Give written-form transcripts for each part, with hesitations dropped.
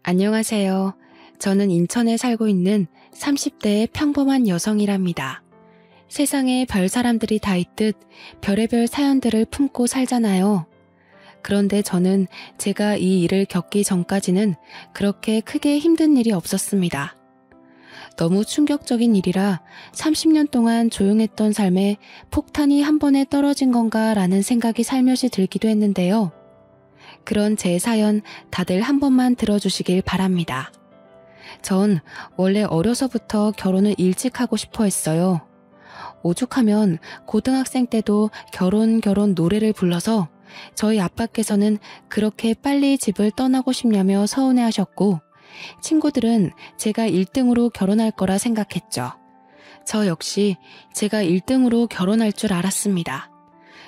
안녕하세요. 저는 인천에 살고 있는 30대의 평범한 여성이랍니다. 세상에 별 사람들이 다 있듯 별의별 사연들을 품고 살잖아요. 그런데 저는 제가 이 일을 겪기 전까지는 그렇게 크게 힘든 일이 없었습니다. 너무 충격적인 일이라 30년 동안 조용했던 삶에 폭탄이 한 번에 떨어진 건가 라는 생각이 살며시 들기도 했는데요. 그런 제 사연 다들 한 번만 들어주시길 바랍니다. 전 원래 어려서부터 결혼을 일찍 하고 싶어 했어요. 오죽하면 고등학생 때도 결혼 노래를 불러서 저희 아빠께서는 그렇게 빨리 집을 떠나고 싶냐며 서운해하셨고, 친구들은 제가 1등으로 결혼할 거라 생각했죠. 저 역시 제가 1등으로 결혼할 줄 알았습니다.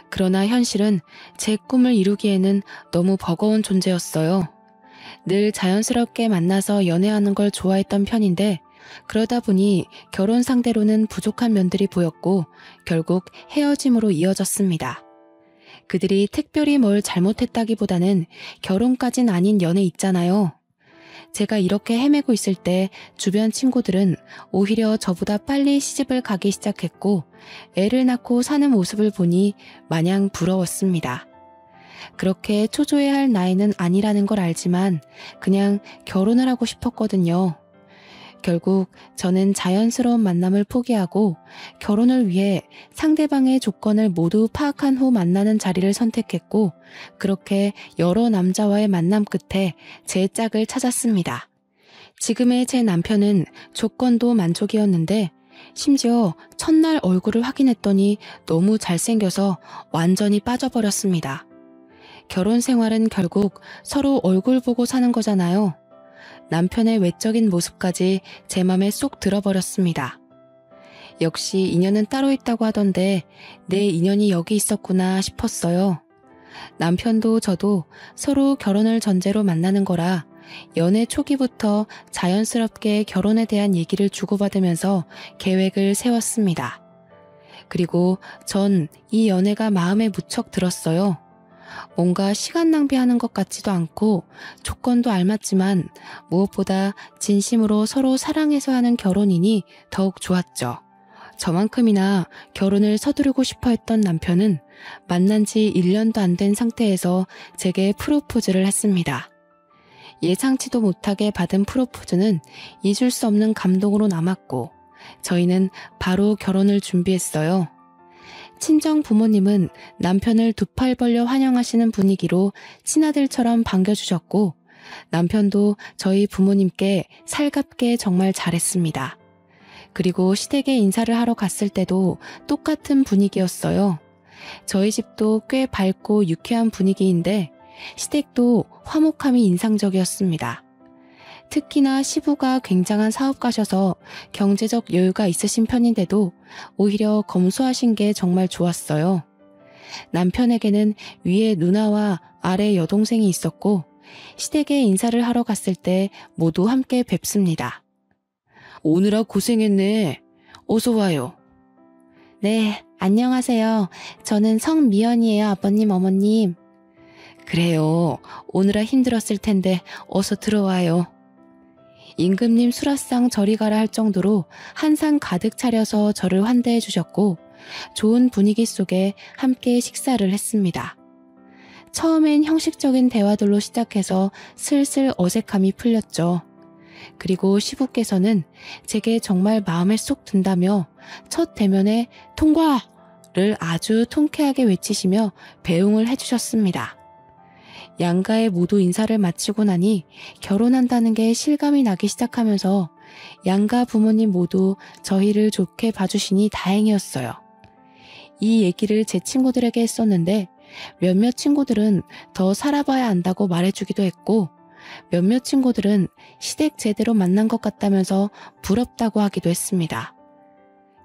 그러나 현실은 제 꿈을 이루기에는 너무 버거운 존재였어요. 늘 자연스럽게 만나서 연애하는 걸 좋아했던 편인데, 그러다 보니 결혼 상대로는 부족한 면들이 보였고 결국 헤어짐으로 이어졌습니다. 그들이 특별히 뭘 잘못했다기보다는 결혼까진 아닌 연애 있잖아요. 제가 이렇게 헤매고 있을 때 주변 친구들은 오히려 저보다 빨리 시집을 가기 시작했고, 애를 낳고 사는 모습을 보니 마냥 부러웠습니다. 그렇게 초조해야 할 나이는 아니라는 걸 알지만 그냥 결혼을 하고 싶었거든요. 결국 저는 자연스러운 만남을 포기하고 결혼을 위해 상대방의 조건을 모두 파악한 후 만나는 자리를 선택했고, 그렇게 여러 남자와의 만남 끝에 제 짝을 찾았습니다. 지금의 제 남편은 조건도 만족이었는데, 심지어 첫날 얼굴을 확인했더니 너무 잘생겨서 완전히 빠져버렸습니다. 결혼 생활은 결국 서로 얼굴 보고 사는 거잖아요. 남편의 외적인 모습까지 제 맘에 쏙 들어버렸습니다. 역시 인연은 따로 있다고 하던데 내 인연이 여기 있었구나 싶었어요. 남편도 저도 서로 결혼을 전제로 만나는 거라 연애 초기부터 자연스럽게 결혼에 대한 얘기를 주고받으면서 계획을 세웠습니다. 그리고 전 이 연애가 마음에 무척 들었어요. 뭔가 시간 낭비하는 것 같지도 않고 조건도 알맞지만 무엇보다 진심으로 서로 사랑해서 하는 결혼이니 더욱 좋았죠. 저만큼이나 결혼을 서두르고 싶어 했던 남편은 만난 지 1년도 안 된 상태에서 제게 프로포즈를 했습니다. 예상치도 못하게 받은 프로포즈는 잊을 수 없는 감동으로 남았고, 저희는 바로 결혼을 준비했어요. 친정 부모님은 남편을 두 팔 벌려 환영하시는 분위기로 친아들처럼 반겨주셨고, 남편도 저희 부모님께 살갑게 정말 잘했습니다. 그리고 시댁에 인사를 하러 갔을 때도 똑같은 분위기였어요. 저희 집도 꽤 밝고 유쾌한 분위기인데 시댁도 화목함이 인상적이었습니다. 특히나 시부가 굉장한 사업가셔서 경제적 여유가 있으신 편인데도 오히려 검소하신 게 정말 좋았어요. 남편에게는 위에 누나와 아래 여동생이 있었고, 시댁에 인사를 하러 갔을 때 모두 함께 뵙습니다. 오느라 고생했네. 어서 와요. 네, 안녕하세요. 저는 성미연이에요, 아버님, 어머님. 그래요. 오느라 힘들었을 텐데 어서 들어와요. 임금님 수라상 저리 가라 할 정도로 한상 가득 차려서 저를 환대해 주셨고, 좋은 분위기 속에 함께 식사를 했습니다. 처음엔 형식적인 대화들로 시작해서 슬슬 어색함이 풀렸죠. 그리고 시부께서는 제게 정말 마음에 쏙 든다며 첫 대면에 통과를 아주 통쾌하게 외치시며 배웅을 해주셨습니다. 양가에 모두 인사를 마치고 나니 결혼한다는 게 실감이 나기 시작하면서 양가 부모님 모두 저희를 좋게 봐주시니 다행이었어요. 이 얘기를 제 친구들에게 했었는데 몇몇 친구들은 더 살아봐야 안다고 말해주기도 했고, 몇몇 친구들은 시댁 제대로 만난 것 같다면서 부럽다고 하기도 했습니다.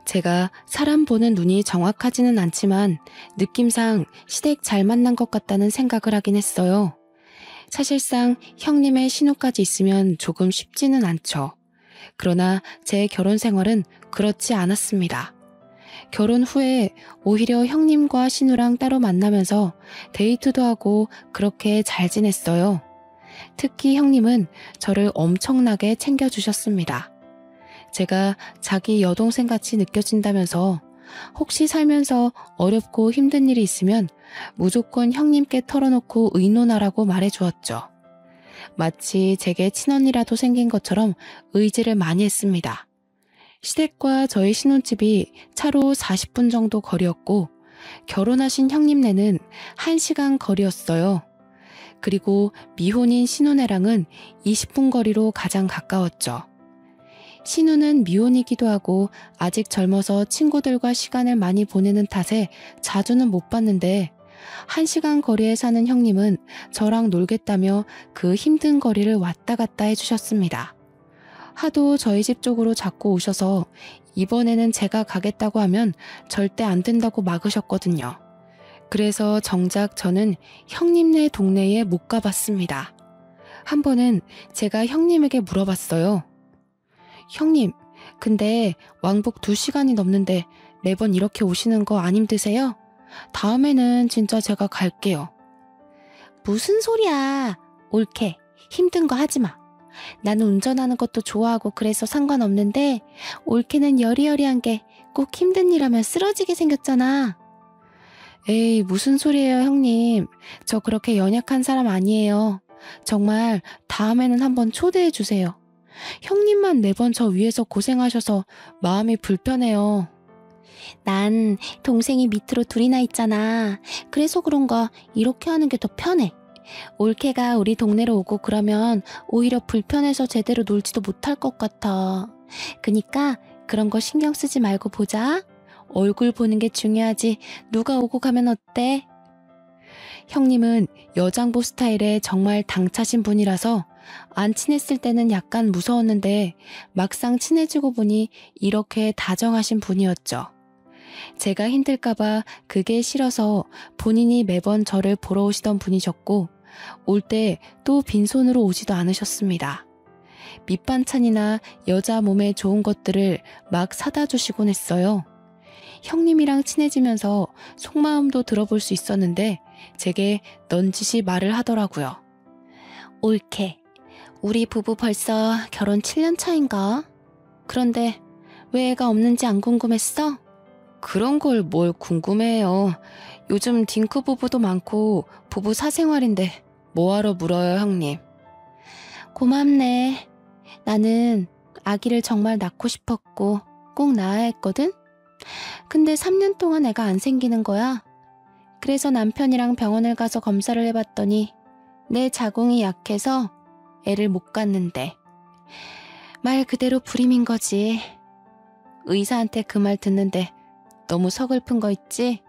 제가 사람 보는 눈이 정확하지는 않지만 느낌상 시댁 잘 만난 것 같다는 생각을 하긴 했어요. 사실상 형님의 신우까지 있으면 조금 쉽지는 않죠. 그러나 제 결혼 생활은 그렇지 않았습니다. 결혼 후에 오히려 형님과 신우랑 따로 만나면서 데이트도 하고 그렇게 잘 지냈어요. 특히 형님은 저를 엄청나게 챙겨주셨습니다. 제가 자기 여동생같이 느껴진다면서 혹시 살면서 어렵고 힘든 일이 있으면 무조건 형님께 털어놓고 의논하라고 말해주었죠. 마치 제게 친언니라도 생긴 것처럼 의지를 많이 했습니다. 시댁과 저희 신혼집이 차로 40분 정도 거리였고 결혼하신 형님네는 1시간 거리였어요. 그리고 미혼인 신혼애랑은 20분 거리로 가장 가까웠죠. 신우는 미혼이기도 하고 아직 젊어서 친구들과 시간을 많이 보내는 탓에 자주는 못 봤는데 1시간 거리에 사는 형님은 저랑 놀겠다며 그 힘든 거리를 왔다 갔다 해주셨습니다. 하도 저희 집 쪽으로 자꾸 오셔서 이번에는 제가 가겠다고 하면 절대 안 된다고 막으셨거든요. 그래서 정작 저는 형님네 동네에 못 가봤습니다. 한 번은 제가 형님에게 물어봤어요. 형님, 근데 왕복 2시간이 넘는데 매번 이렇게 오시는 거 안 힘드세요? 다음에는 진짜 제가 갈게요. 무슨 소리야. 옳게 힘든 거 하지 마. 나는 운전하는 것도 좋아하고 그래서 상관없는데 옳게는 여리여리한 게 꼭 힘든 일 하면 쓰러지게 생겼잖아. 에이, 무슨 소리예요, 형님. 저 그렇게 연약한 사람 아니에요. 정말 다음에는 한번 초대해 주세요. 형님만 매번 저 위해서 고생하셔서 마음이 불편해요. 난 동생이 밑으로 둘이나 있잖아. 그래서 그런가 이렇게 하는 게 더 편해. 올케가 우리 동네로 오고 그러면 오히려 불편해서 제대로 놀지도 못할 것 같아. 그니까 그런 거 신경 쓰지 말고 보자. 얼굴 보는 게 중요하지 누가 오고 가면 어때? 형님은 여장부 스타일의 정말 당차신 분이라서 안 친했을 때는 약간 무서웠는데 막상 친해지고 보니 이렇게 다정하신 분이었죠. 제가 힘들까봐 그게 싫어서 본인이 매번 저를 보러 오시던 분이셨고 올 때 또 빈손으로 오지도 않으셨습니다. 밑반찬이나 여자 몸에 좋은 것들을 막 사다 주시곤 했어요. 형님이랑 친해지면서 속마음도 들어볼 수 있었는데 제게 넌지시 말을 하더라고요. 옳게. 우리 부부 벌써 결혼 7년 차인가? 그런데 왜 애가 없는지 안 궁금했어? 그런 걸 뭘 궁금해요. 요즘 딩크 부부도 많고 부부 사생활인데 뭐하러 물어요, 형님. 고맙네. 나는 아기를 정말 낳고 싶었고 꼭 낳아야 했거든? 근데 3년 동안 애가 안 생기는 거야. 그래서 남편이랑 병원을 가서 검사를 해봤더니 내 자궁이 약해서 애를 못 갖는데. 말 그대로 불임인 거지. 의사한테 그 말 듣는데 너무 서글픈 거 있지?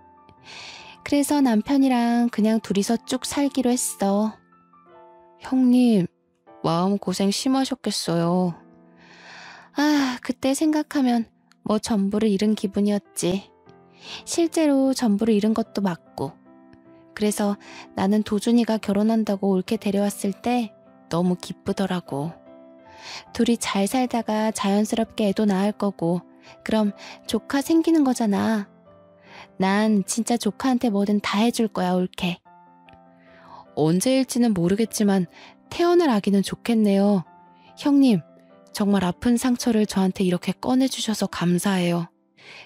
그래서 남편이랑 그냥 둘이서 쭉 살기로 했어. 형님, 마음고생 심하셨겠어요. 아, 그때 생각하면 뭐 전부를 잃은 기분이었지. 실제로 전부를 잃은 것도 맞고. 그래서 나는 도준이가 결혼한다고 옳게 데려왔을 때 너무 기쁘더라고. 둘이 잘 살다가 자연스럽게 애도 낳을 거고 그럼 조카 생기는 거잖아. 난 진짜 조카한테 뭐든 다 해줄 거야, 옳게. 언제일지는 모르겠지만 태어날 아기는 좋겠네요. 형님, 정말 아픈 상처를 저한테 이렇게 꺼내주셔서 감사해요.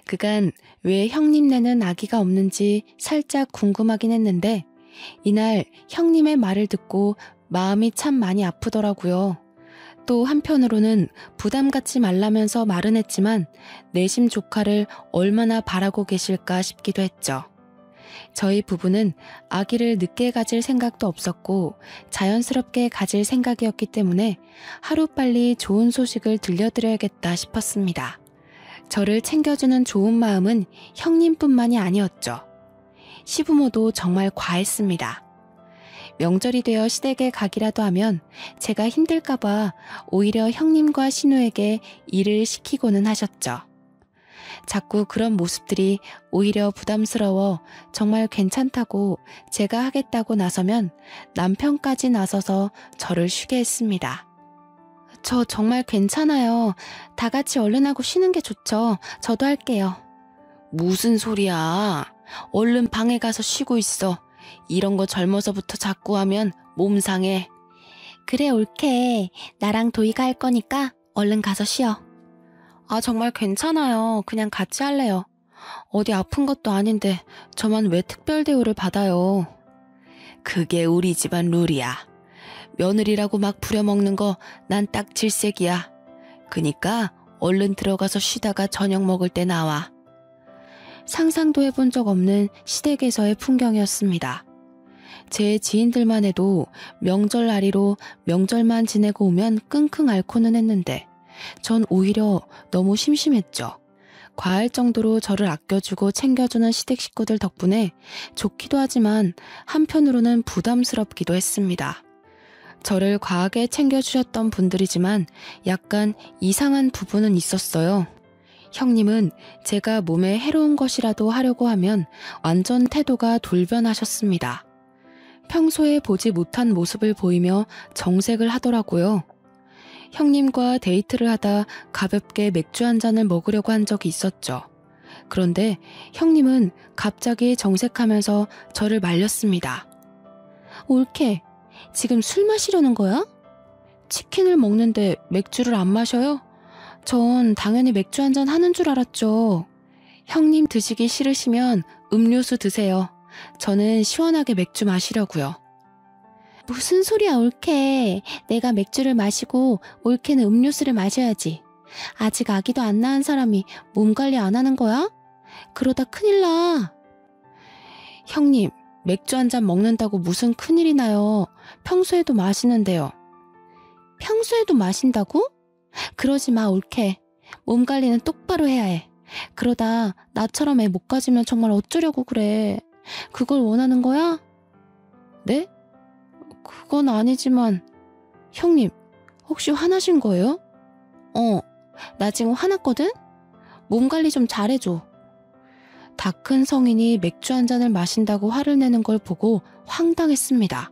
그간 왜 형님네는 아기가 없는지 살짝 궁금하긴 했는데 이날 형님의 말을 듣고 마음이 참 많이 아프더라고요. 또 한편으로는 부담 갖지 말라면서 말은 했지만 내심 조카를 얼마나 바라고 계실까 싶기도 했죠. 저희 부부는 아기를 늦게 가질 생각도 없었고 자연스럽게 가질 생각이었기 때문에 하루빨리 좋은 소식을 들려드려야겠다 싶었습니다. 저를 챙겨주는 좋은 마음은 형님뿐만이 아니었죠. 시부모도 정말 과했습니다. 명절이 되어 시댁에 가기라도 하면 제가 힘들까봐 오히려 형님과 신우에게 일을 시키고는 하셨죠. 자꾸 그런 모습들이 오히려 부담스러워 정말 괜찮다고 제가 하겠다고 나서면 남편까지 나서서 저를 쉬게 했습니다. 저 정말 괜찮아요. 다 같이 얼른 하고 쉬는 게 좋죠. 저도 할게요. 무슨 소리야. 얼른 방에 가서 쉬고 있어. 이런 거 젊어서부터 자꾸 하면 몸 상해. 그래, 옳게. 나랑 도희가 할 거니까 얼른 가서 쉬어. 아, 정말 괜찮아요. 그냥 같이 할래요. 어디 아픈 것도 아닌데 저만 왜 특별 대우를 받아요. 그게 우리 집안 룰이야. 며느리라고 막 부려먹는 거 난 딱 질색이야. 그니까 얼른 들어가서 쉬다가 저녁 먹을 때 나와. 상상도 해본 적 없는 시댁에서의 풍경이었습니다. 제 지인들만 해도 명절 날이로 명절만 지내고 오면 끙끙 앓고는 했는데 전 오히려 너무 심심했죠. 과할 정도로 저를 아껴주고 챙겨주는 시댁 식구들 덕분에 좋기도 하지만 한편으로는 부담스럽기도 했습니다. 저를 과하게 챙겨주셨던 분들이지만 약간 이상한 부분은 있었어요. 형님은 제가 몸에 해로운 것이라도 하려고 하면 완전 태도가 돌변하셨습니다. 평소에 보지 못한 모습을 보이며 정색을 하더라고요. 형님과 데이트를 하다 가볍게 맥주 한 잔을 먹으려고 한 적이 있었죠. 그런데 형님은 갑자기 정색하면서 저를 말렸습니다. 옳게, 지금 술 마시려는 거야? 치킨을 먹는데 맥주를 안 마셔요? 전 당연히 맥주 한 잔 하는 줄 알았죠. 형님 드시기 싫으시면 음료수 드세요. 저는 시원하게 맥주 마시려고요. 무슨 소리야, 옳게. 내가 맥주를 마시고 옳게는 음료수를 마셔야지. 아직 아기도 안 낳은 사람이 몸 관리 안 하는 거야? 그러다 큰일 나. 형님, 맥주 한 잔 먹는다고 무슨 큰일이 나요. 평소에도 마시는데요. 평소에도 마신다고? 그러지 마, 옳게. 몸 관리는 똑바로 해야 해. 그러다 나처럼 애 못 가지면 정말 어쩌려고 그래. 그걸 원하는 거야? 네? 그건 아니지만. 형님, 혹시 화나신 거예요? 나 지금 화났거든? 몸 관리 좀 잘해줘. 다 큰 성인이 맥주 한 잔을 마신다고 화를 내는 걸 보고 황당했습니다.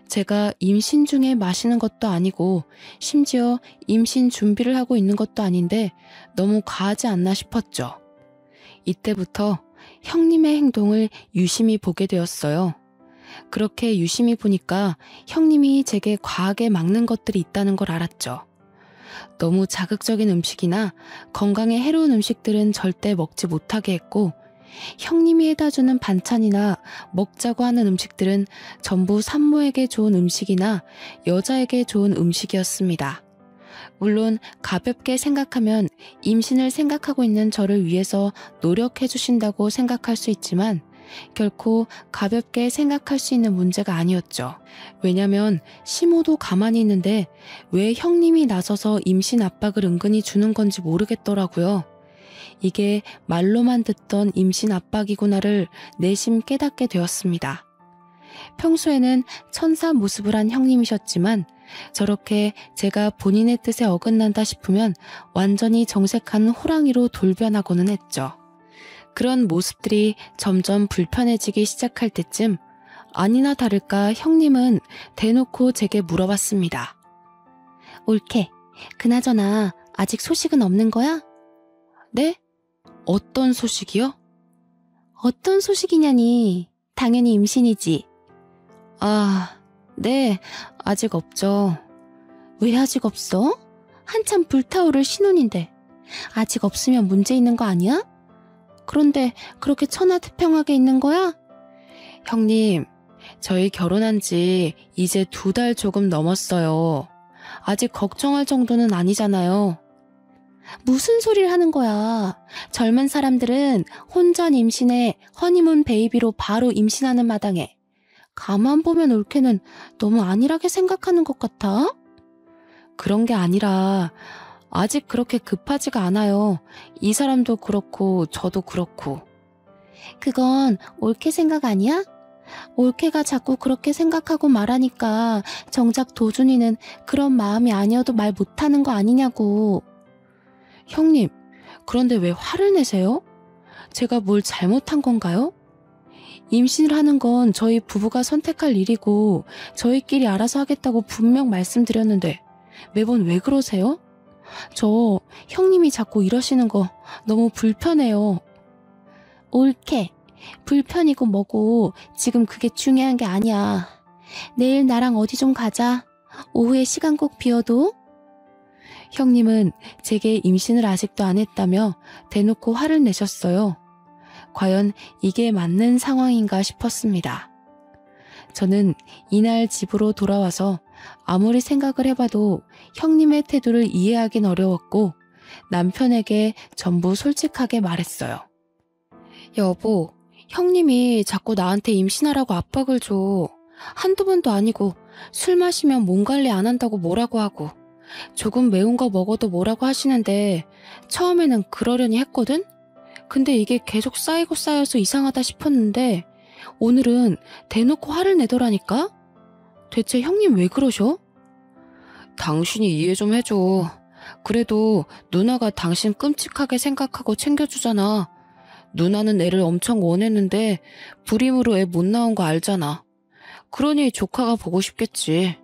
제가 임신 중에 마시는 것도 아니고 심지어 임신 준비를 하고 있는 것도 아닌데 너무 과하지 않나 싶었죠. 이때부터 형님의 행동을 유심히 보게 되었어요. 그렇게 유심히 보니까 형님이 제게 과하게 막는 것들이 있다는 걸 알았죠. 너무 자극적인 음식이나 건강에 해로운 음식들은 절대 먹지 못하게 했고, 형님이 해다 주는 반찬이나 먹자고 하는 음식들은 전부 산모에게 좋은 음식이나 여자에게 좋은 음식이었습니다. 물론 가볍게 생각하면 임신을 생각하고 있는 저를 위해서 노력해 주신다고 생각할 수 있지만 결코 가볍게 생각할 수 있는 문제가 아니었죠. 왜냐면 시모도 가만히 있는데 왜 형님이 나서서 임신 압박을 은근히 주는 건지 모르겠더라고요. 이게 말로만 듣던 임신 압박이구나를 내심 깨닫게 되었습니다. 평소에는 천사 모습을 한 형님이셨지만 저렇게 제가 본인의 뜻에 어긋난다 싶으면 완전히 정색한 호랑이로 돌변하고는 했죠. 그런 모습들이 점점 불편해지기 시작할 때쯤 아니나 다를까 형님은 대놓고 제게 물어봤습니다. 옳게, 그나저나 아직 소식은 없는 거야? 네? 어떤 소식이요? 어떤 소식이냐니. 당연히 임신이지. 아, 네, 아직 없죠. 왜 아직 없어? 한참 불타오를 신혼인데. 아직 없으면 문제 있는 거 아니야? 그런데 그렇게 천하태평하게 있는 거야? 형님, 저희 결혼한 지 이제 2달 조금 넘었어요. 아직 걱정할 정도는 아니잖아요. 무슨 소리를 하는 거야. 젊은 사람들은 혼전 임신에 허니문 베이비로 바로 임신하는 마당에. 가만 보면 옳게는 너무 안일하게 생각하는 것 같아. 그런 게 아니라 아직 그렇게 급하지가 않아요. 이 사람도 그렇고 저도 그렇고. 그건 옳게 생각 아니야? 옳게가 자꾸 그렇게 생각하고 말하니까 정작 도준이는 그런 마음이 아니어도 말 못하는 거 아니냐고. 형님, 그런데 왜 화를 내세요? 제가 뭘 잘못한 건가요? 임신을 하는 건 저희 부부가 선택할 일이고 저희끼리 알아서 하겠다고 분명 말씀드렸는데 매번 왜 그러세요? 저 형님이 자꾸 이러시는 거 너무 불편해요. 옳게, 불편이고 뭐고 지금 그게 중요한 게 아니야. 내일 나랑 어디 좀 가자. 오후에 시간 꼭 비워도? 형님은 제게 임신을 아직도 안 했다며 대놓고 화를 내셨어요. 과연 이게 맞는 상황인가 싶었습니다. 저는 이날 집으로 돌아와서 아무리 생각을 해봐도 형님의 태도를 이해하긴 어려웠고 남편에게 전부 솔직하게 말했어요. 여보, 형님이 자꾸 나한테 임신하라고 압박을 줘. 한두 번도 아니고 술 마시면 몸 관리 안 한다고 뭐라고 하고 조금 매운 거 먹어도 뭐라고 하시는데 처음에는 그러려니 했거든? 근데 이게 계속 쌓이고 쌓여서 이상하다 싶었는데 오늘은 대놓고 화를 내더라니까? 대체 형님 왜 그러셔? 당신이 이해 좀 해줘. 그래도 누나가 당신 끔찍하게 생각하고 챙겨주잖아. 누나는 애를 엄청 원했는데 불임으로 애 못 나온 거 알잖아. 그러니 조카가 보고 싶겠지.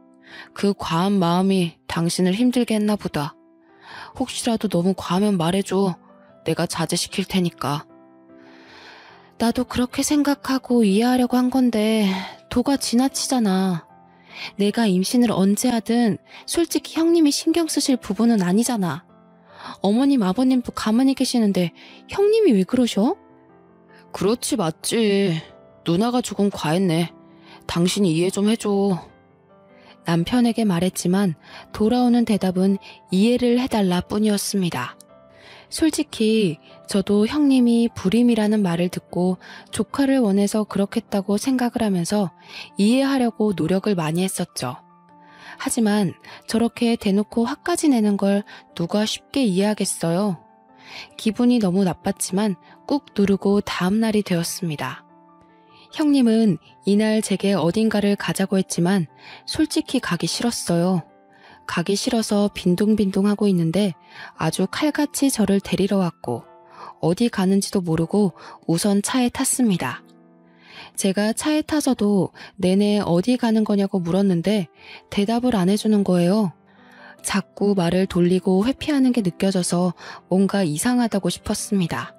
그 과한 마음이 당신을 힘들게 했나 보다. 혹시라도 너무 과하면 말해줘. 내가 자제시킬 테니까. 나도 그렇게 생각하고 이해하려고 한 건데 도가 지나치잖아. 내가 임신을 언제 하든 솔직히 형님이 신경 쓰실 부분은 아니잖아. 어머님 아버님도 가만히 계시는데 형님이 왜 그러셔? 그렇지 맞지. 누나가 조금 과했네. 당신이 이해 좀 해줘. 남편에게 말했지만 돌아오는 대답은 이해를 해달라 뿐이었습니다. 솔직히 저도 형님이 불임이라는 말을 듣고 조카를 원해서 그렇겠다고 생각을 하면서 이해하려고 노력을 많이 했었죠. 하지만 저렇게 대놓고 화까지 내는 걸 누가 쉽게 이해하겠어요. 기분이 너무 나빴지만 꾹 누르고 다음 날이 되었습니다. 형님은 이날 제게 어딘가를 가자고 했지만 솔직히 가기 싫었어요. 가기 싫어서 빈둥빈둥 하고 있는데 아주 칼같이 저를 데리러 왔고 어디 가는지도 모르고 우선 차에 탔습니다. 제가 차에 타서도 내내 어디 가는 거냐고 물었는데 대답을 안 해주는 거예요. 자꾸 말을 돌리고 회피하는 게 느껴져서 뭔가 이상하다고 싶었습니다.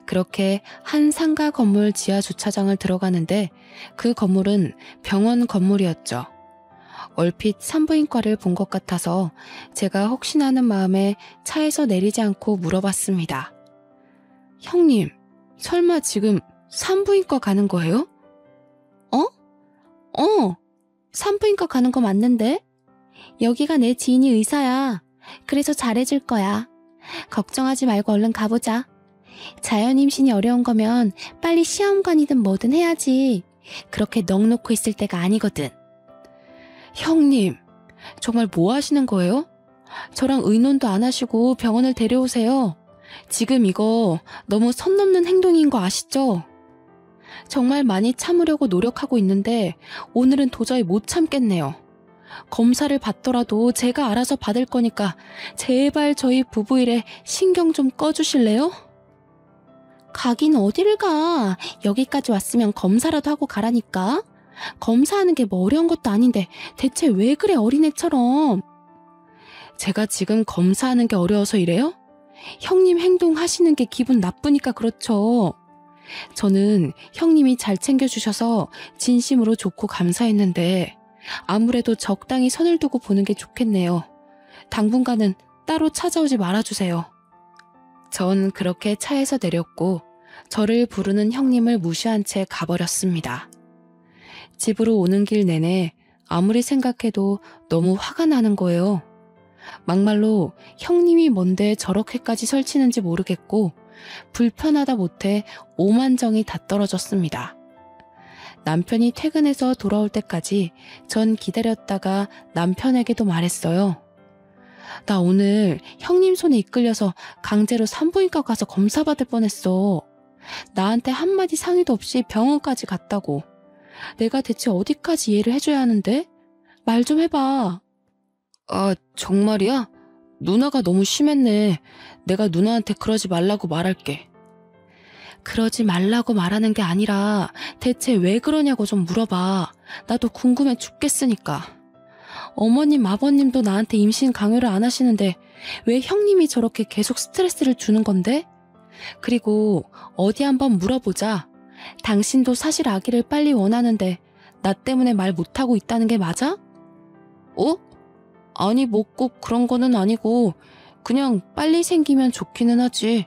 그렇게 한 상가 건물 지하 주차장을 들어가는데 그 건물은 병원 건물이었죠. 얼핏 산부인과를 본 것 같아서 제가 혹시나 하는 마음에 차에서 내리지 않고 물어봤습니다. 형님, 설마 지금 산부인과 가는 거예요? 산부인과 가는 거 맞는데? 여기가 내 지인이 의사야. 그래서 잘해줄 거야. 걱정하지 말고 얼른 가보자. 자연 임신이 어려운 거면 빨리 시험관이든 뭐든 해야지. 그렇게 넋놓고 있을 때가 아니거든. 형님, 정말 뭐 하시는 거예요? 저랑 의논도 안 하시고 병원을 데려오세요. 지금 이거 너무 선 넘는 행동인 거 아시죠? 정말 많이 참으려고 노력하고 있는데 오늘은 도저히 못 참겠네요. 검사를 받더라도 제가 알아서 받을 거니까 제발 저희 부부 일에 신경 좀 꺼주실래요? 가긴 어디를 가. 여기까지 왔으면 검사라도 하고 가라니까. 검사하는 게 뭐 어려운 것도 아닌데 대체 왜 그래 어린애처럼. 제가 지금 검사하는 게 어려워서 이래요? 형님 행동하시는 게 기분 나쁘니까 그렇죠. 저는 형님이 잘 챙겨주셔서 진심으로 좋고 감사했는데 아무래도 적당히 선을 두고 보는 게 좋겠네요. 당분간은 따로 찾아오지 말아주세요. 전 그렇게 차에서 내렸고 저를 부르는 형님을 무시한 채 가버렸습니다. 집으로 오는 길 내내 아무리 생각해도 너무 화가 나는 거예요. 막말로 형님이 뭔데 저렇게까지 설치는지 모르겠고 불편하다 못해 오만정이 다 떨어졌습니다. 남편이 퇴근해서 돌아올 때까지 전 기다렸다가 남편에게도 말했어요. 나 오늘 형님 손에 이끌려서 강제로 산부인과 가서 검사받을 뻔했어. 나한테 한마디 상의도 없이 병원까지 갔다고. 내가 대체 어디까지 이해를 해줘야 하는데? 말 좀 해봐. 아, 정말이야? 누나가 너무 심했네. 내가 누나한테 그러지 말라고 말할게. 그러지 말라고 말하는 게 아니라 대체 왜 그러냐고 좀 물어봐. 나도 궁금해 죽겠으니까. 어머님, 아버님도 나한테 임신 강요를 안 하시는데 왜 형님이 저렇게 계속 스트레스를 주는 건데? 그리고 어디 한번 물어보자. 당신도 사실 아기를 빨리 원하는데 나 때문에 말 못하고 있다는 게 맞아? 어? 아니, 뭐 꼭 그런 거는 아니고 그냥 빨리 생기면 좋기는 하지.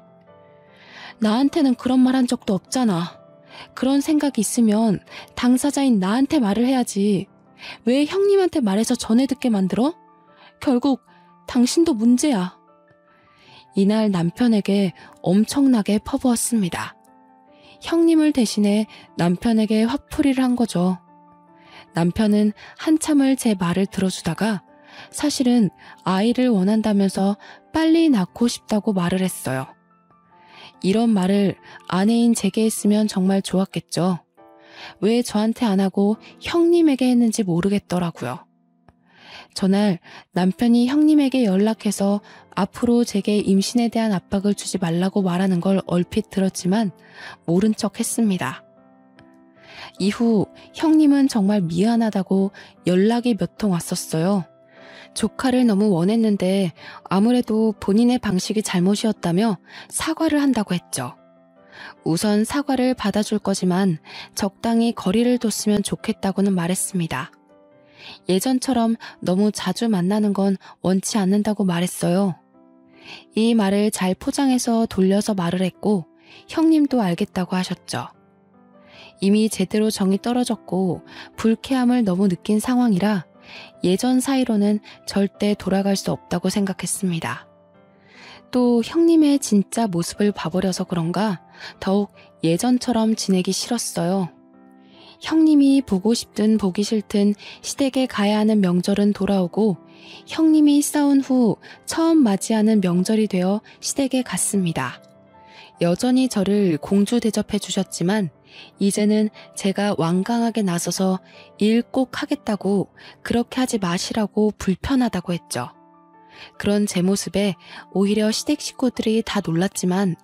나한테는 그런 말 한 적도 없잖아. 그런 생각이 있으면 당사자인 나한테 말을 해야지. 왜 형님한테 말해서 전해 듣게 만들어? 결국 당신도 문제야. 이날 남편에게 엄청나게 퍼부었습니다. 형님을 대신해 남편에게 화풀이를 한 거죠. 남편은 한참을 제 말을 들어주다가 사실은 아이를 원한다면서 빨리 낳고 싶다고 말을 했어요. 이런 말을 아내인 제게 했으면 정말 좋았겠죠. 왜 저한테 안 하고 형님에게 했는지 모르겠더라고요. 전날 남편이 형님에게 연락해서 앞으로 제게 임신에 대한 압박을 주지 말라고 말하는 걸 얼핏 들었지만 모른 척 했습니다. 이후 형님은 정말 미안하다고 연락이 몇 통 왔었어요. 조카를 너무 원했는데 아무래도 본인의 방식이 잘못이었다며 사과를 한다고 했죠. 우선 사과를 받아줄 거지만 적당히 거리를 뒀으면 좋겠다고는 말했습니다. 예전처럼 너무 자주 만나는 건 원치 않는다고 말했어요. 이 말을 잘 포장해서 돌려서 말을 했고 형님도 알겠다고 하셨죠. 이미 제대로 정이 떨어졌고 불쾌함을 너무 느낀 상황이라 예전 사이로는 절대 돌아갈 수 없다고 생각했습니다. 또 형님의 진짜 모습을 봐버려서 그런가 더욱 예전처럼 지내기 싫었어요. 형님이 보고 싶든 보기 싫든 시댁에 가야 하는 명절은 돌아오고 형님이 싸운 후 처음 맞이하는 명절이 되어 시댁에 갔습니다. 여전히 저를 공주 대접해 주셨지만 이제는 제가 완강하게 나서서 일 꼭 하겠다고 그렇게 하지 마시라고 불편하다고 했죠. 그런 제 모습에 오히려 시댁 식구들이 다 놀랐지만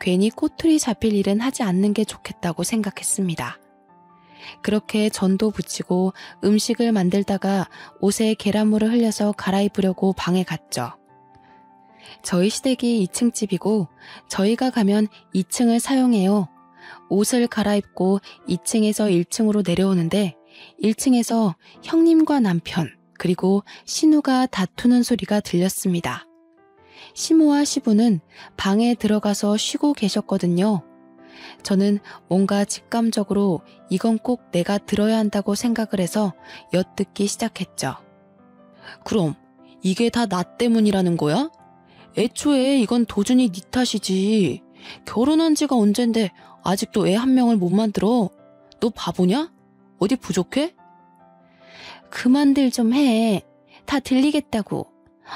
괜히 꼬투리 잡힐 일은 하지 않는 게 좋겠다고 생각했습니다. 그렇게 전도 붙이고 음식을 만들다가 옷에 계란물을 흘려서 갈아입으려고 방에 갔죠. 저희 시댁이 2층 집이고 저희가 가면 2층을 사용해요. 옷을 갈아입고 2층에서 1층으로 내려오는데 1층에서 형님과 남편 그리고 신우가 다투는 소리가 들렸습니다. 시모와 시부는 방에 들어가서 쉬고 계셨거든요. 저는 뭔가 직감적으로 이건 꼭 내가 들어야 한다고 생각을 해서 엿듣기 시작했죠. 그럼 이게 다 나 때문이라는 거야? 애초에 이건 도준이 네 탓이지. 결혼한 지가 언젠데 아직도 애 한 명을 못 만들어. 너 바보냐? 어디 부족해? 그만들 좀 해. 다 들리겠다고.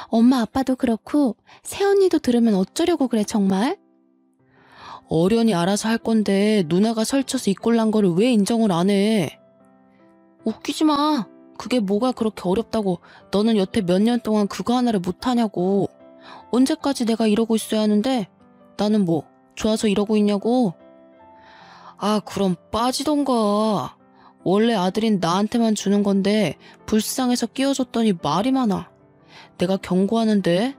엄마 아빠도 그렇고 새언니도 들으면 어쩌려고 그래 정말? 어련히 알아서 할 건데 누나가 설쳐서 이 꼴 난 거를 왜 인정을 안 해? 웃기지 마. 그게 뭐가 그렇게 어렵다고 너는 여태 몇 년 동안 그거 하나를 못하냐고. 언제까지 내가 이러고 있어야 하는데 나는 뭐 좋아서 이러고 있냐고. 아 그럼 빠지던가. 원래 아들인 나한테만 주는 건데 불쌍해서 끼워줬더니 말이 많아. 내가 경고하는데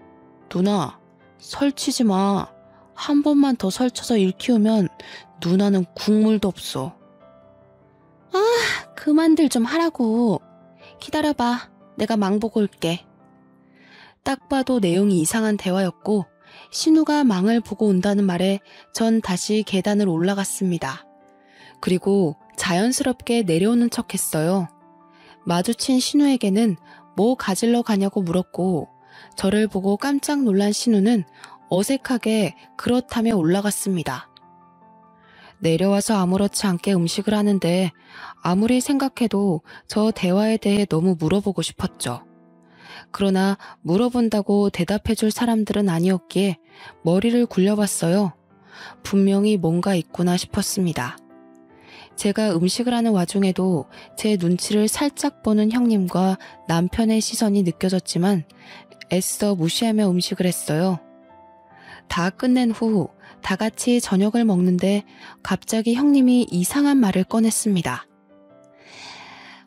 누나 설치지 마. 한 번만 더 설쳐서 일 키우면 누나는 국물도 없어. 아 그만들 좀 하라고. 기다려봐. 내가 망보고 올게. 딱 봐도 내용이 이상한 대화였고 신우가 망을 보고 온다는 말에 전 다시 계단을 올라갔습니다. 그리고 자연스럽게 내려오는 척 했어요. 마주친 신우에게는 뭐 가지러 가냐고 물었고 저를 보고 깜짝 놀란 신우는 어색하게 그렇다며 올라갔습니다. 내려와서 아무렇지 않게 음식을 하는데 아무리 생각해도 저 대화에 대해 너무 물어보고 싶었죠. 그러나 물어본다고 대답해줄 사람들은 아니었기에 머리를 굴려봤어요. 분명히 뭔가 있구나 싶었습니다. 제가 음식을 하는 와중에도 제 눈치를 살짝 보는 형님과 남편의 시선이 느껴졌지만 애써 무시하며 음식을 했어요. 다 끝낸 후 다 같이 저녁을 먹는데 갑자기 형님이 이상한 말을 꺼냈습니다.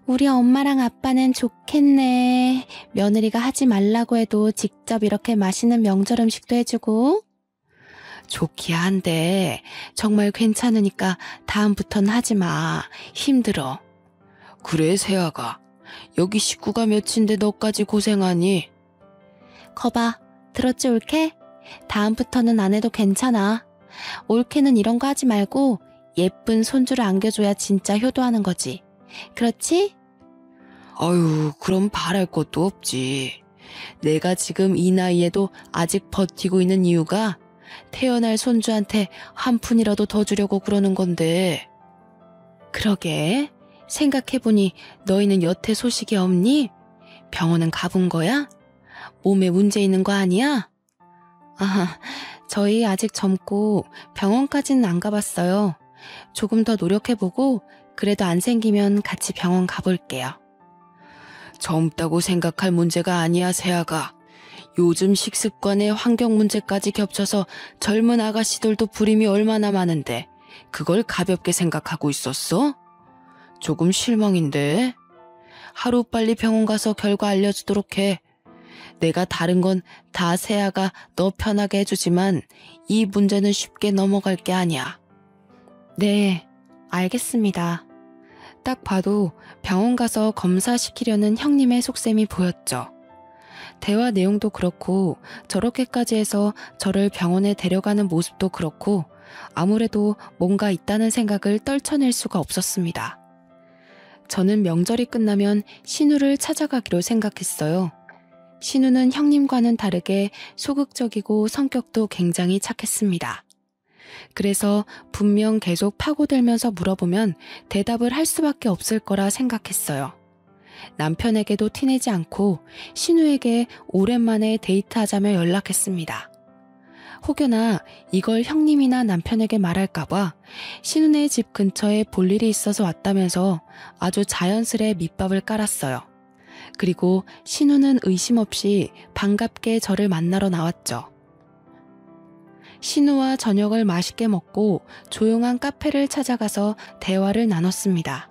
우리 엄마랑 아빠는 좋겠네. 며느리가 하지 말라고 해도 직접 이렇게 맛있는 명절 음식도 해주고. 좋기야 한데 정말 괜찮으니까 다음부턴 하지 마. 힘들어. 그래 세아가. 여기 식구가 몇인데 너까지 고생하니? 거봐, 들었지 올케? 다음부터는 안 해도 괜찮아. 올케는 이런 거 하지 말고 예쁜 손주를 안겨줘야 진짜 효도하는 거지. 그렇지? 아유, 그럼 바랄 것도 없지. 내가 지금 이 나이에도 아직 버티고 있는 이유가 태어날 손주한테 한 푼이라도 더 주려고 그러는 건데. 그러게, 생각해보니 너희는 여태 소식이 없니? 병원은 가본 거야? 몸에 문제 있는 거 아니야? 아, 저희 아직 젊고 병원까지는 안 가봤어요. 조금 더 노력해보고 그래도 안 생기면 같이 병원 가볼게요. 젊다고 생각할 문제가 아니야, 세아가. 요즘 식습관에 환경 문제까지 겹쳐서 젊은 아가씨들도 불임이 얼마나 많은데 그걸 가볍게 생각하고 있었어? 조금 실망인데. 하루빨리 병원 가서 결과 알려주도록 해. 내가 다른 건 다 세아가 너 편하게 해주지만 이 문제는 쉽게 넘어갈 게 아니야. 네, 알겠습니다. 딱 봐도 병원 가서 검사시키려는 형님의 속셈이 보였죠. 대화 내용도 그렇고 저렇게까지 해서 저를 병원에 데려가는 모습도 그렇고 아무래도 뭔가 있다는 생각을 떨쳐낼 수가 없었습니다. 저는 명절이 끝나면 신우를 찾아가기로 생각했어요. 신우는 형님과는 다르게 소극적이고 성격도 굉장히 착했습니다. 그래서 분명 계속 파고들면서 물어보면 대답을 할 수밖에 없을 거라 생각했어요. 남편에게도 티내지 않고 신우에게 오랜만에 데이트하자며 연락했습니다. 혹여나 이걸 형님이나 남편에게 말할까봐 신우네 집 근처에 볼 일이 있어서 왔다면서 아주 자연스레 밑밥을 깔았어요. 그리고 신우는 의심 없이 반갑게 저를 만나러 나왔죠. 신우와 저녁을 맛있게 먹고 조용한 카페를 찾아가서 대화를 나눴습니다.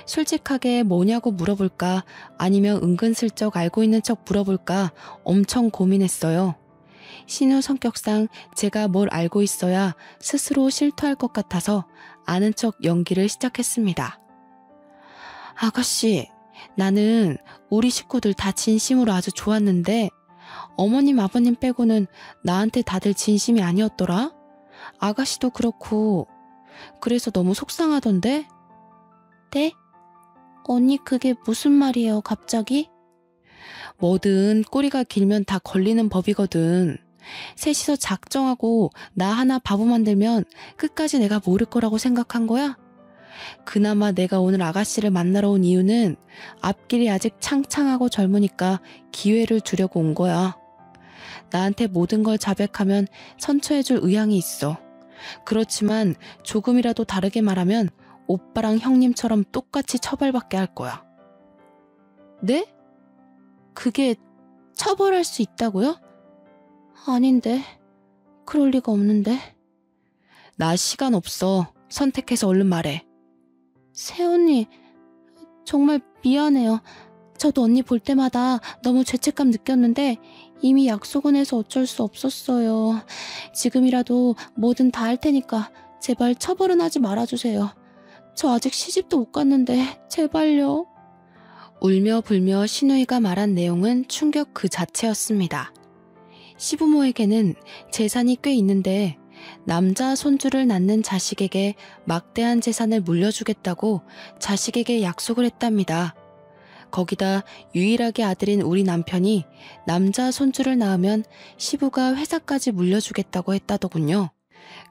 솔직하게 뭐냐고 물어볼까 아니면 은근슬쩍 알고 있는 척 물어볼까 엄청 고민했어요. 신우 성격상 제가 뭘 알고 있어야 스스로 실토할 것 같아서 아는 척 연기를 시작했습니다. 아가씨, 나는 우리 식구들 다 진심으로 아주 좋았는데 어머님 아버님 빼고는 나한테 다들 진심이 아니었더라? 아가씨도 그렇고 그래서 너무 속상하던데? 네? 언니 그게 무슨 말이에요 갑자기? 뭐든 꼬리가 길면 다 걸리는 법이거든. 셋이서 작정하고 나 하나 바보 만들면 끝까지 내가 모를 거라고 생각한 거야? 그나마 내가 오늘 아가씨를 만나러 온 이유는 앞길이 아직 창창하고 젊으니까 기회를 주려고 온 거야. 나한테 모든 걸 자백하면 선처해줄 의향이 있어. 그렇지만 조금이라도 다르게 말하면 오빠랑 형님처럼 똑같이 처벌받게 할 거야. 네? 그게 처벌할 수 있다고요? 아닌데. 그럴 리가 없는데. 나 시간 없어. 선택해서 얼른 말해. 새언니, 정말 미안해요. 저도 언니 볼 때마다 너무 죄책감 느꼈는데 이미 약속은 해서 어쩔 수 없었어요. 지금이라도 뭐든 다 할 테니까 제발 처벌은 하지 말아주세요. 저 아직 시집도 못 갔는데 제발요. 울며 불며 신우이가 말한 내용은 충격 그 자체였습니다. 시부모에게는 재산이 꽤 있는데 남자 손주를 낳는 자식에게 막대한 재산을 물려주겠다고 자식에게 약속을 했답니다. 거기다 유일하게 아들인 우리 남편이 남자 손주를 낳으면 시부가 회사까지 물려주겠다고 했다더군요.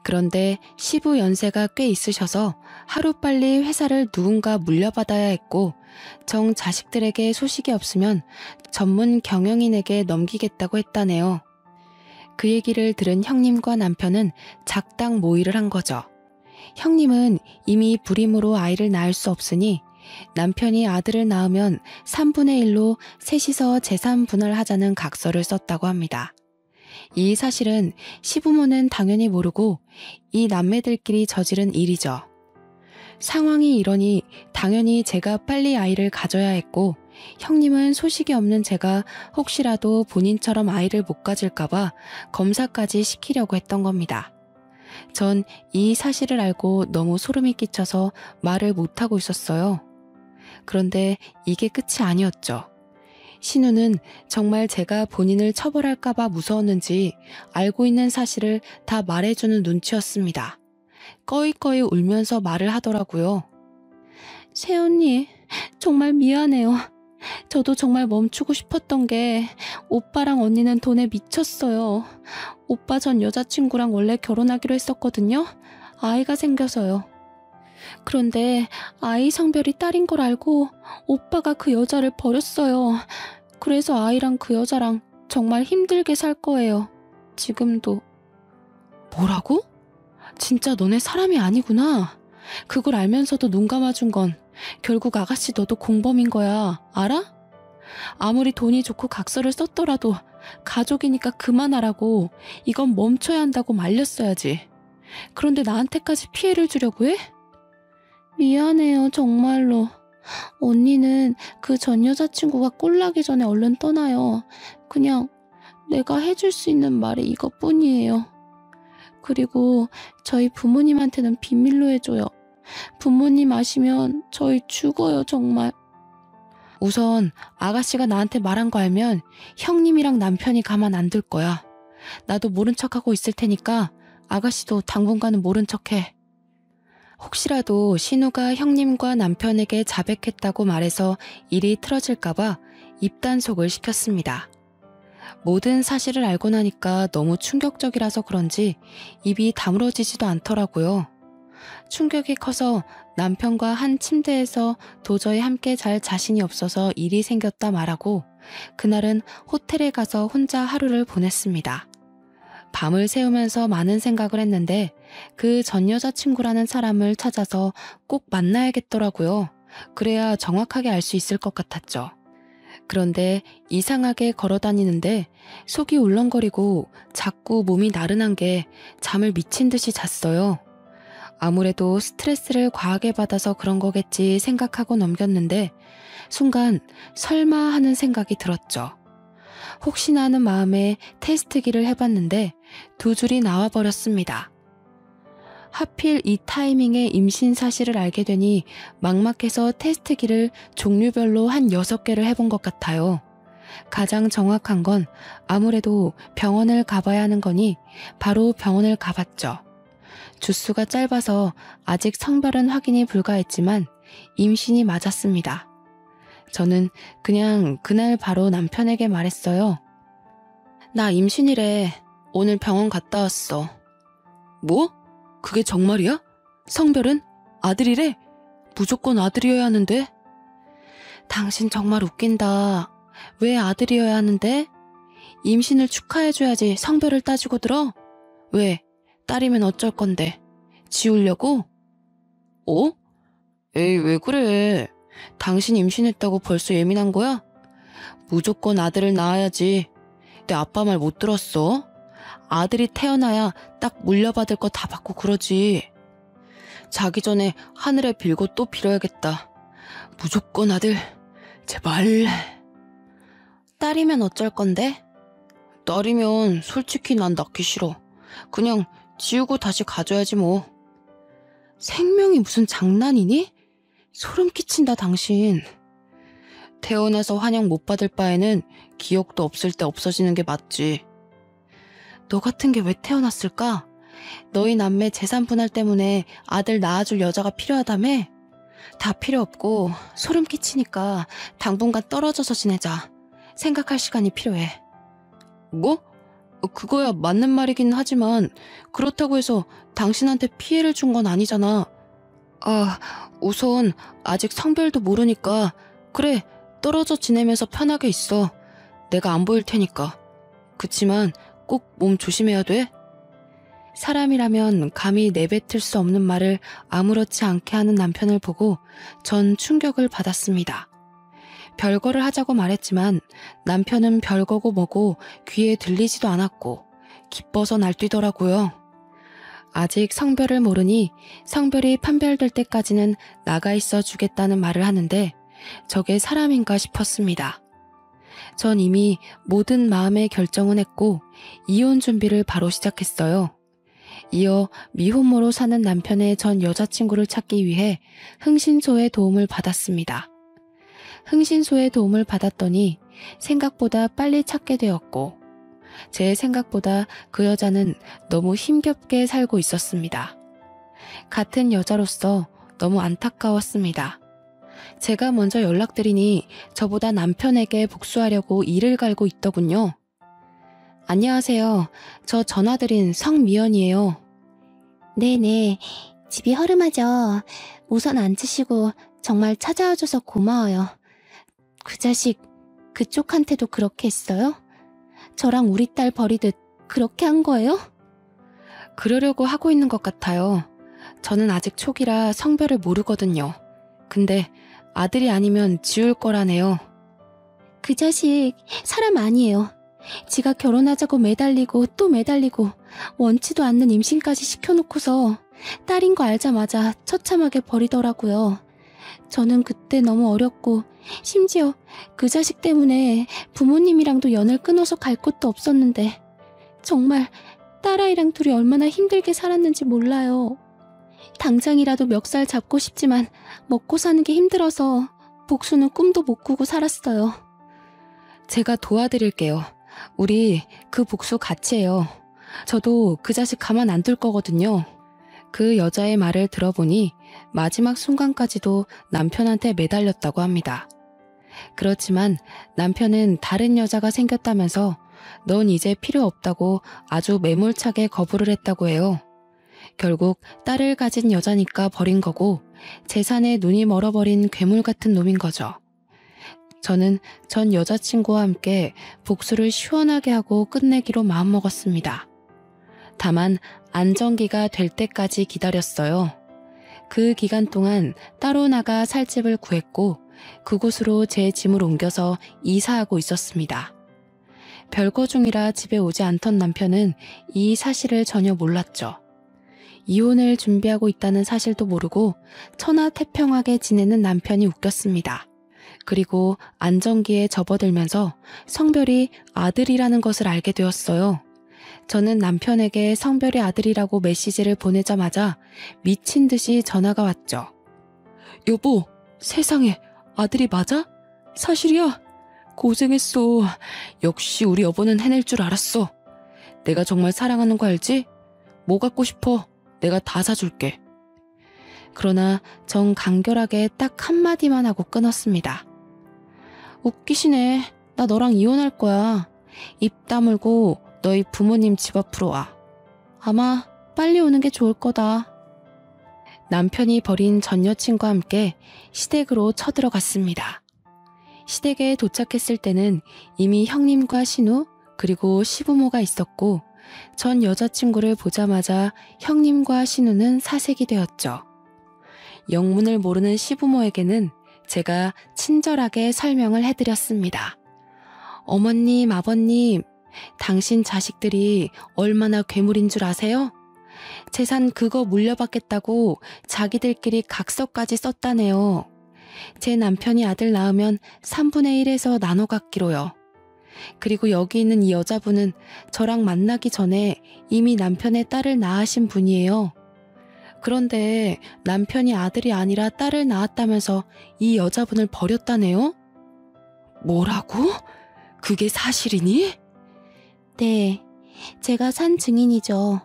그런데 시부 연세가 꽤 있으셔서 하루빨리 회사를 누군가 물려받아야 했고 정 자식들에게 소식이 없으면 전문 경영인에게 넘기겠다고 했다네요. 그 얘기를 들은 형님과 남편은 작당 모의를 한 거죠. 형님은 이미 불임으로 아이를 낳을 수 없으니 남편이 아들을 낳으면 3분의 1로 셋이서 재산 분할하자는 각서를 썼다고 합니다. 이 사실은 시부모는 당연히 모르고 이 남매들끼리 저지른 일이죠. 상황이 이러니 당연히 제가 빨리 아이를 가져야 했고 형님은 소식이 없는 제가 혹시라도 본인처럼 아이를 못 가질까봐 검사까지 시키려고 했던 겁니다. 전 이 사실을 알고 너무 소름이 끼쳐서 말을 못하고 있었어요. 그런데 이게 끝이 아니었죠. 신우는 정말 제가 본인을 처벌할까봐 무서웠는지 알고 있는 사실을 다 말해주는 눈치였습니다. 꺼이꺼이 울면서 말을 하더라고요. 새언니, 정말 미안해요. 저도 정말 멈추고 싶었던 게 오빠랑 언니는 돈에 미쳤어요. 오빠 전 여자친구랑 원래 결혼하기로 했었거든요. 아이가 생겨서요. 그런데 아이 성별이 딸인 걸 알고 오빠가 그 여자를 버렸어요. 그래서 아이랑 그 여자랑 정말 힘들게 살 거예요. 지금도. 뭐라고? 진짜 너네 사람이 아니구나. 그걸 알면서도 눈 감아준 건 결국 아가씨 너도 공범인 거야. 알아? 아무리 돈이 좋고 각서를 썼더라도 가족이니까 그만하라고, 이건 멈춰야 한다고 말렸어야지. 그런데 나한테까지 피해를 주려고 해? 미안해요, 정말로. 언니는 그 전 여자친구가 꼴나기 전에 얼른 떠나요. 그냥 내가 해줄 수 있는 말이 이것뿐이에요. 그리고 저희 부모님한테는 비밀로 해줘요. 부모님 아시면 저희 죽어요, 정말. 우선 아가씨가 나한테 말한 거 알면 형님이랑 남편이 가만 안 둘 거야. 나도 모른 척하고 있을 테니까 아가씨도 당분간은 모른 척해. 혹시라도 신우가 형님과 남편에게 자백했다고 말해서 일이 틀어질까봐 입단속을 시켰습니다. 모든 사실을 알고 나니까 너무 충격적이라서 그런지 입이 다물어지지도 않더라고요. 충격이 커서 남편과 한 침대에서 도저히 함께 잘 자신이 없어서 일이 생겼다 말하고 그날은 호텔에 가서 혼자 하루를 보냈습니다. 밤을 새우면서 많은 생각을 했는데 그 전 여자친구라는 사람을 찾아서 꼭 만나야겠더라고요. 그래야 정확하게 알 수 있을 것 같았죠. 그런데 이상하게 걸어다니는데 속이 울렁거리고 자꾸 몸이 나른한 게 잠을 미친 듯이 잤어요. 아무래도 스트레스를 과하게 받아서 그런 거겠지 생각하고 넘겼는데 순간 설마 하는 생각이 들었죠. 혹시나 하는 마음에 테스트기를 해봤는데 두 줄이 나와버렸습니다. 하필 이 타이밍에 임신 사실을 알게 되니 막막해서 테스트기를 종류별로 한 6개를 해본 것 같아요. 가장 정확한 건 아무래도 병원을 가봐야 하는 거니 바로 병원을 가봤죠. 주수가 짧아서 아직 성별은 확인이 불가했지만 임신이 맞았습니다. 저는 그냥 그날 바로 남편에게 말했어요. 나 임신이래. 오늘 병원 갔다 왔어. 뭐? 그게 정말이야? 성별은? 아들이래? 무조건 아들이어야 하는데? 당신 정말 웃긴다. 왜 아들이어야 하는데? 임신을 축하해줘야지 성별을 따지고 들어? 왜? 딸이면 어쩔 건데? 지우려고? 어? 에이, 왜 그래? 당신 임신했다고 벌써 예민한 거야? 무조건 아들을 낳아야지. 내 아빠 말 못 들었어? 아들이 태어나야 딱 물려받을 거 다 받고 그러지. 자기 전에 하늘에 빌고 또 빌어야겠다. 무조건 아들, 제발. 딸이면 어쩔 건데? 딸이면 솔직히 난 낳기 싫어. 그냥 지우고 다시 가져야지 뭐. 생명이 무슨 장난이니? 소름 끼친다 당신. 태어나서 환영 못 받을 바에는 기억도 없을 때 없어지는 게 맞지. 너 같은 게 왜 태어났을까? 너희 남매 재산 분할 때문에 아들 낳아줄 여자가 필요하다며? 다 필요 없고 소름 끼치니까 당분간 떨어져서 지내자. 생각할 시간이 필요해. 뭐? 그거야 맞는 말이긴 하지만 그렇다고 해서 당신한테 피해를 준 건 아니잖아. 아, 우선 아직 성별도 모르니까 그래, 떨어져 지내면서 편하게 있어. 내가 안 보일 테니까. 그치만 꼭 몸 조심해야 돼. 사람이라면 감히 내뱉을 수 없는 말을 아무렇지 않게 하는 남편을 보고 전 충격을 받았습니다. 별거를 하자고 말했지만 남편은 별거고 뭐고 귀에 들리지도 않았고 기뻐서 날뛰더라고요. 아직 성별을 모르니 성별이 판별될 때까지는 나가 있어 주겠다는 말을 하는데 저게 사람인가 싶었습니다. 전 이미 모든 마음의 결정은 했고 이혼 준비를 바로 시작했어요. 이어 미혼모로 사는 남편의 전 여자친구를 찾기 위해 흥신소의 도움을 받았습니다. 흥신소의 도움을 받았더니 생각보다 빨리 찾게 되었고, 제 생각보다 그 여자는 너무 힘겹게 살고 있었습니다. 같은 여자로서 너무 안타까웠습니다. 제가 먼저 연락드리니 저보다 남편에게 복수하려고 이를 갈고 있더군요. 안녕하세요. 저 전화드린 성미연이에요. 네네. 집이 허름하죠. 우선 앉으시고 정말 찾아와줘서 고마워요. 그 자식 그쪽한테도 그렇게 했어요? 저랑 우리 딸 버리듯 그렇게 한 거예요? 그러려고 하고 있는 것 같아요. 저는 아직 초기라 성별을 모르거든요. 근데 아들이 아니면 지울 거라네요. 그 자식 사람 아니에요. 지가 결혼하자고 매달리고 또 매달리고 원치도 않는 임신까지 시켜놓고서 딸인 거 알자마자 처참하게 버리더라고요. 저는 그때 너무 어렸고 심지어 그 자식 때문에 부모님이랑도 연을 끊어서 갈 곳도 없었는데 정말 딸아이랑 둘이 얼마나 힘들게 살았는지 몰라요. 당장이라도 멱살 잡고 싶지만 먹고 사는 게 힘들어서 복수는 꿈도 못 꾸고 살았어요. 제가 도와드릴게요. 우리 그 복수 같이 해요. 저도 그 자식 가만 안 둘 거거든요. 그 여자의 말을 들어보니 마지막 순간까지도 남편한테 매달렸다고 합니다. 그렇지만 남편은 다른 여자가 생겼다면서 넌 이제 필요 없다고 아주 매몰차게 거부를 했다고 해요. 결국 딸을 가진 여자니까 버린 거고 재산에 눈이 멀어버린 괴물 같은 놈인 거죠. 저는 전 여자친구와 함께 복수를 시원하게 하고 끝내기로 마음먹었습니다. 다만 안정기가 될 때까지 기다렸어요. 그 기간 동안 따로 나가 살 집을 구했고 그곳으로 제 짐을 옮겨서 이사하고 있었습니다. 별거 중이라 집에 오지 않던 남편은 이 사실을 전혀 몰랐죠. 이혼을 준비하고 있다는 사실도 모르고 천하태평하게 지내는 남편이 웃겼습니다. 그리고 안정기에 접어들면서 성별이 아들이라는 것을 알게 되었어요. 저는 남편에게 성별이 아들이라고 메시지를 보내자마자 미친 듯이 전화가 왔죠. 여보, 세상에 아들이 맞아? 사실이야? 고생했어. 역시 우리 여보는 해낼 줄 알았어. 내가 정말 사랑하는 거 알지? 뭐 갖고 싶어? 내가 다 사줄게. 그러나 전 간결하게 딱 한마디만 하고 끊었습니다. 웃기시네. 나 너랑 이혼할 거야. 입 다물고 너희 부모님 집 앞으로 와. 아마 빨리 오는 게 좋을 거다. 남편이 버린 전 여친과 함께 시댁으로 쳐들어갔습니다. 시댁에 도착했을 때는 이미 형님과 신우 그리고 시부모가 있었고 전 여자친구를 보자마자 형님과 신우는 사색이 되었죠. 영문을 모르는 시부모에게는 제가 친절하게 설명을 해드렸습니다. 어머님, 아버님, 당신 자식들이 얼마나 괴물인 줄 아세요? 재산 그거 물려받겠다고 자기들끼리 각서까지 썼다네요. 제 남편이 아들 낳으면 3분의 1에서 나눠 갖기로요. 그리고 여기 있는 이 여자분은 저랑 만나기 전에 이미 남편의 딸을 낳으신 분이에요. 그런데 남편이 아들이 아니라 딸을 낳았다면서 이 여자분을 버렸다네요? 뭐라고? 그게 사실이니? 네, 제가 산 증인이죠.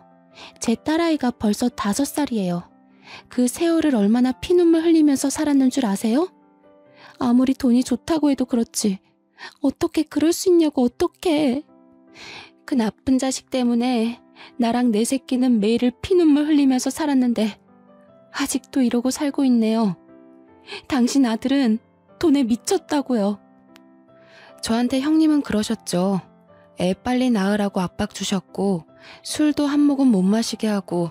제 딸아이가 벌써 5살이에요. 그 세월을 얼마나 피눈물 흘리면서 살았는 줄 아세요? 아무리 돈이 좋다고 해도 그렇지. 어떻게 그럴 수 있냐고 어떡해. 그 나쁜 자식 때문에 나랑 내 새끼는 매일 피눈물 흘리면서 살았는데 아직도 이러고 살고 있네요. 당신 아들은 돈에 미쳤다고요. 저한테 형님은 그러셨죠. 애 빨리 낳으라고 압박 주셨고 술도 한 모금 못 마시게 하고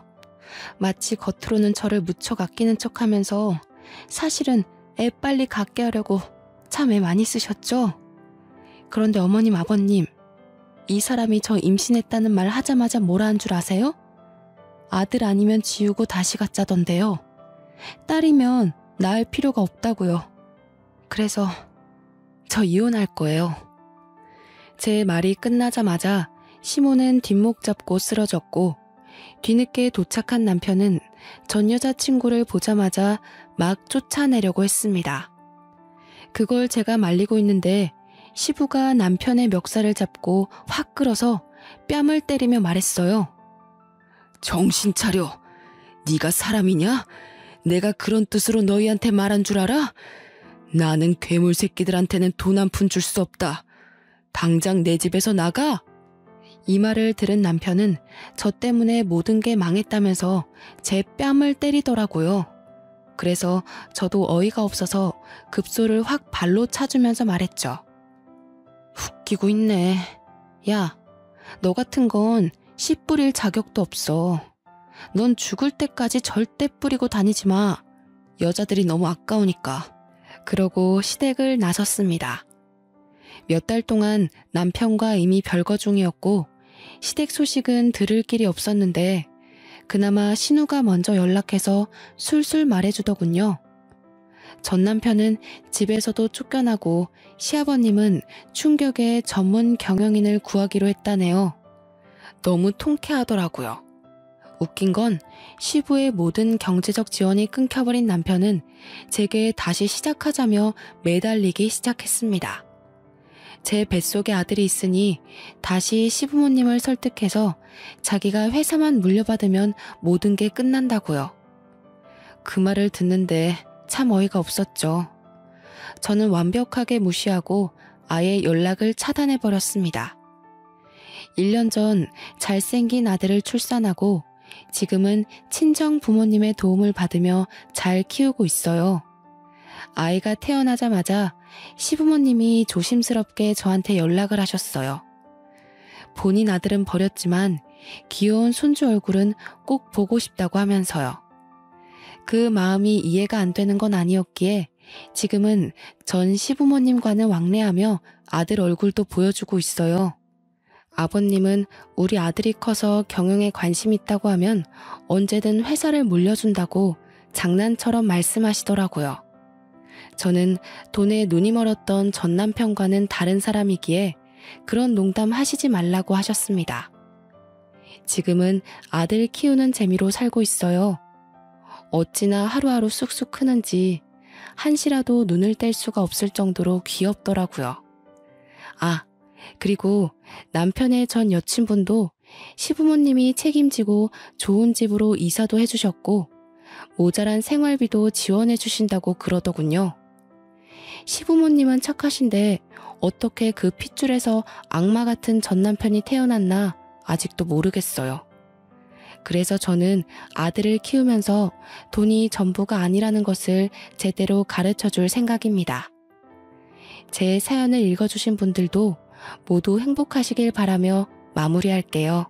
마치 겉으로는 저를 무척 아끼는 척하면서 사실은 애 빨리 갖게 하려고 참 애 많이 쓰셨죠. 그런데 어머님, 아버님, 이 사람이 저 임신했다는 말 하자마자 뭐라 한 줄 아세요? 아들 아니면 지우고 다시 갖자던데요. 딸이면 낳을 필요가 없다고요. 그래서 저 이혼할 거예요. 제 말이 끝나자마자 시모는 뒷목 잡고 쓰러졌고 뒤늦게 도착한 남편은 전 여자친구를 보자마자 막 쫓아내려고 했습니다. 그걸 제가 말리고 있는데 시부가 남편의 멱살을 잡고 확 끌어서 뺨을 때리며 말했어요. 정신 차려. 네가 사람이냐? 내가 그런 뜻으로 너희한테 말한 줄 알아? 나는 괴물 새끼들한테는 돈 한 푼 줄 수 없다. 당장 내 집에서 나가! 이 말을 들은 남편은 저 때문에 모든 게 망했다면서 제 뺨을 때리더라고요. 그래서 저도 어이가 없어서 급소를 확 발로 차주면서 말했죠. 웃기고 있네. 야, 너 같은 건 씨 뿌릴 자격도 없어. 넌 죽을 때까지 절대 뿌리고 다니지 마. 여자들이 너무 아까우니까. 그러고 시댁을 나섰습니다. 몇 달 동안 남편과 이미 별거 중이었고 시댁 소식은 들을 길이 없었는데 그나마 신우가 먼저 연락해서 술술 말해주더군요. 전 남편은 집에서도 쫓겨나고 시아버님은 충격에 전문 경영인을 구하기로 했다네요. 너무 통쾌하더라고요. 웃긴 건 시부의 모든 경제적 지원이 끊겨버린 남편은 제게 다시 시작하자며 매달리기 시작했습니다. 제 뱃속에 아들이 있으니 다시 시부모님을 설득해서 자기가 회사만 물려받으면 모든 게 끝난다고요. 그 말을 듣는데 참 어이가 없었죠. 저는 완벽하게 무시하고 아예 연락을 차단해버렸습니다. 1년 전 잘생긴 아들을 출산하고 지금은 친정 부모님의 도움을 받으며 잘 키우고 있어요. 아이가 태어나자마자 시부모님이 조심스럽게 저한테 연락을 하셨어요. 본인 아들은 버렸지만 귀여운 손주 얼굴은 꼭 보고 싶다고 하면서요. 그 마음이 이해가 안 되는 건 아니었기에 지금은 전 시부모님과는 왕래하며 아들 얼굴도 보여주고 있어요. 아버님은 우리 아들이 커서 경영에 관심 있다고 하면 언제든 회사를 물려준다고 장난처럼 말씀하시더라고요. 저는 돈에 눈이 멀었던 전 남편과는 다른 사람이기에 그런 농담 하시지 말라고 하셨습니다. 지금은 아들 키우는 재미로 살고 있어요. 어찌나 하루하루 쑥쑥 크는지 한시라도 눈을 뗄 수가 없을 정도로 귀엽더라고요. 아, 그리고 남편의 전 여친분도 시부모님이 책임지고 좋은 집으로 이사도 해주셨고 모자란 생활비도 지원해 주신다고 그러더군요. 시부모님은 착하신데 어떻게 그 핏줄에서 악마 같은 전 남편이 태어났나 아직도 모르겠어요. 그래서 저는 아들을 키우면서 돈이 전부가 아니라는 것을 제대로 가르쳐 줄 생각입니다. 제 사연을 읽어주신 분들도 모두 행복하시길 바라며 마무리할게요.